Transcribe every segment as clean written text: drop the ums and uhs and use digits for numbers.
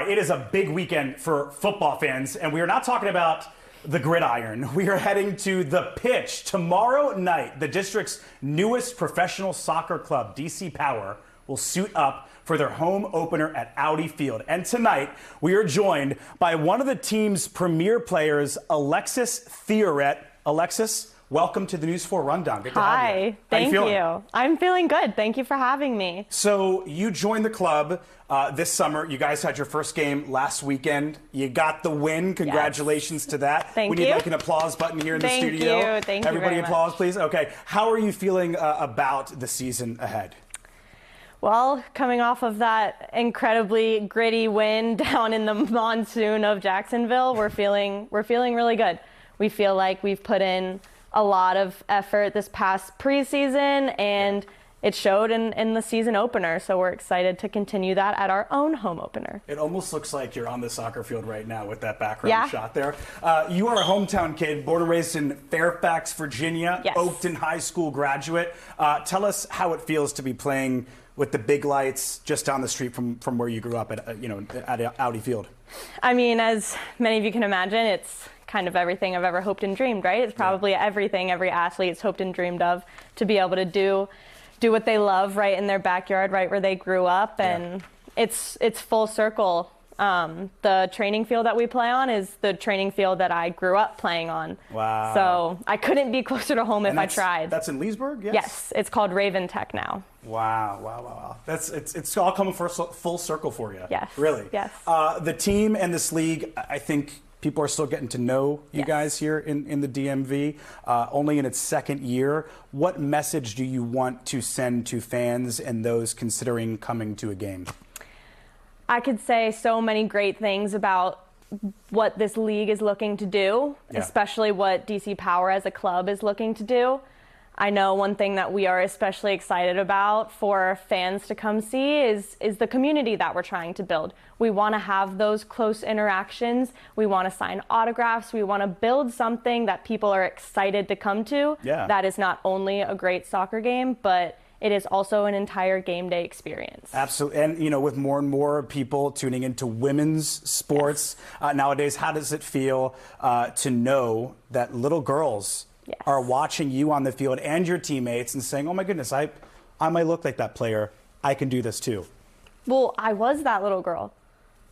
right, it is a big weekend for football fans, and we are not talking about the gridiron. We are heading to the pitch. Tomorrow night, the district's newest professional soccer club, DC Power, will suit up for their home opener at Audi Field. And tonight, we are joined by one of the team's premier players, Alexis Theoret. Alexis, welcome to the News 4 Rundown. Good to have you. Hi, thank you. I'm feeling good. Thank you for having me. So you joined the club this summer. You guys had your first game last weekend. You got the win. Congratulations to that. Thank you. We need you. like an applause button here in the studio. Thank you. Thank you Everybody very applause, much. please. Okay. How are you feeling about the season ahead? Well, coming off of that incredibly gritty win down in the monsoon of Jacksonville, we're feeling really good. We feel like we've put in a lot of effort this past preseason, and it showed in the season opener. So we're excited to continue that at our own home opener. It almost looks like you're on the soccer field right now with that background shot there. You are a hometown kid, born and raised in Fairfax, Virginia, Yes. Oakton High School graduate. Tell us how it feels to be playing with the big lights just down the street from where you grew up at Audi Field. I mean, as many of you can imagine, it's kind of everything I've ever hoped and dreamed, right? It's probably everything every athlete's hoped and dreamed of, to be able to do what they love right in their backyard, right where they grew up. And it's full circle. The training field that we play on is the training field that I grew up playing on. Wow. So I couldn't be closer to home if I tried. That's in Leesburg, yes? Yes, it's called Raven Tech now. Wow. It's all coming full circle for you. Yes. Really? Yes. The team and this league, I think people are still getting to know you guys here in the DMV, only in its second year. What message do you want to send to fans and those considering coming to a game? I could say so many great things about what this league is looking to do, especially what DC Power as a club is looking to do. I know one thing that we are especially excited about for fans to come see is the community that we're trying to build. We want to have those close interactions. We want to sign autographs. We want to build something that people are excited to come to. Yeah. That is not only a great soccer game, but it is also an entire game day experience. Absolutely. And, with more and more people tuning into women's sports nowadays, how does it feel to know that little girls are watching you on the field and your teammates and saying, oh, my goodness, I might look like that player. I can do this, too. Well, I was that little girl.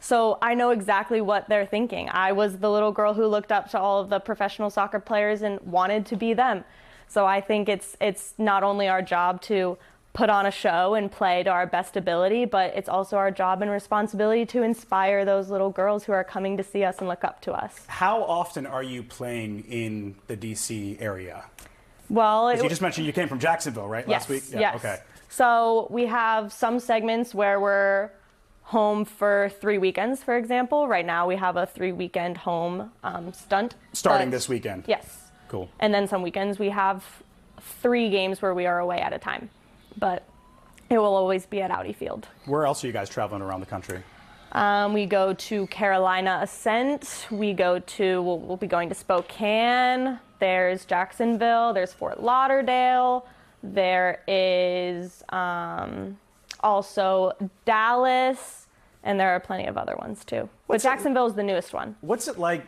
So I know exactly what they're thinking. I was the little girl who looked up to all of the professional soccer players and wanted to be them. So I think it's not only our job to put on a show and play to our best ability, but it's also our job and responsibility to inspire those little girls who are coming to see us and look up to us. How often are you playing in the DC area? Well, you just mentioned you came from Jacksonville, right? Yes, Last week? Yeah, yes. okay. So we have some segments where we're home for 3 weekends, for example. Right now we have a 3-weekend home stunt. Starting this weekend? Yes. Cool. And then some weekends we have 3 games where we are away at a time. But it will always be at Audi Field. Where else are you guys traveling around the country? We go to Carolina Ascent. We'll be going to Spokane. There's Jacksonville. There's Fort Lauderdale. There is also Dallas. And there are plenty of other ones too. But Jacksonville is the newest one. What's it like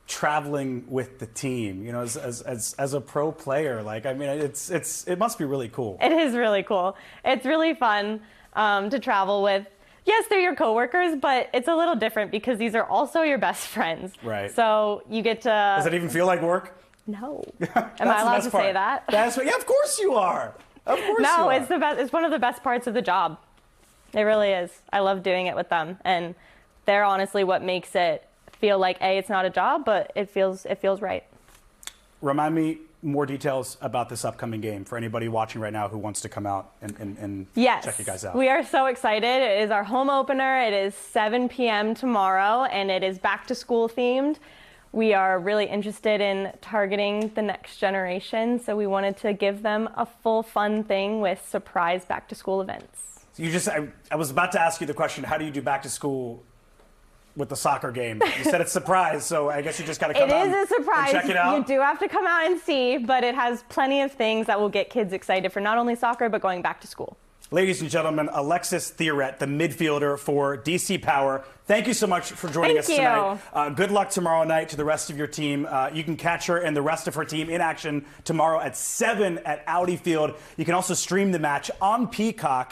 traveling with the team, as a pro player? Like, I mean, it must be really cool. It is really cool. It's really fun to travel with. Yes, they're your coworkers, but it's a little different because these are also your best friends. Right. So you get to. Does it even feel like work? No. Am I allowed to say that? Yeah, of course you are. Of course you are. No, it's the best. It's one of the best parts of the job. It really is. I love doing it with them, and they're honestly what makes it feel like it's not a job, but it feels right. Remind me more details about this upcoming game for anybody watching right now who wants to come out and check you guys out. We are so excited. It is our home opener. It is 7 p.m. tomorrow, and it is back to school themed. We are really interested in targeting the next generation, so we wanted to give them a full fun thing with surprise back to school events. I was about to ask you the question, how do you do back to school with the soccer game? You said it's surprise, so I guess you just got to come out and check it out. It is a surprise. You do have to come out and see, but it has plenty of things that will get kids excited for not only soccer, but going back to school. Ladies and gentlemen, Alexis Theoret, the midfielder for DC Power. Thank you so much for joining us tonight. Good luck tomorrow night to the rest of your team. You can catch her and the rest of her team in action tomorrow at 7 at Audi Field. You can also stream the match on Peacock.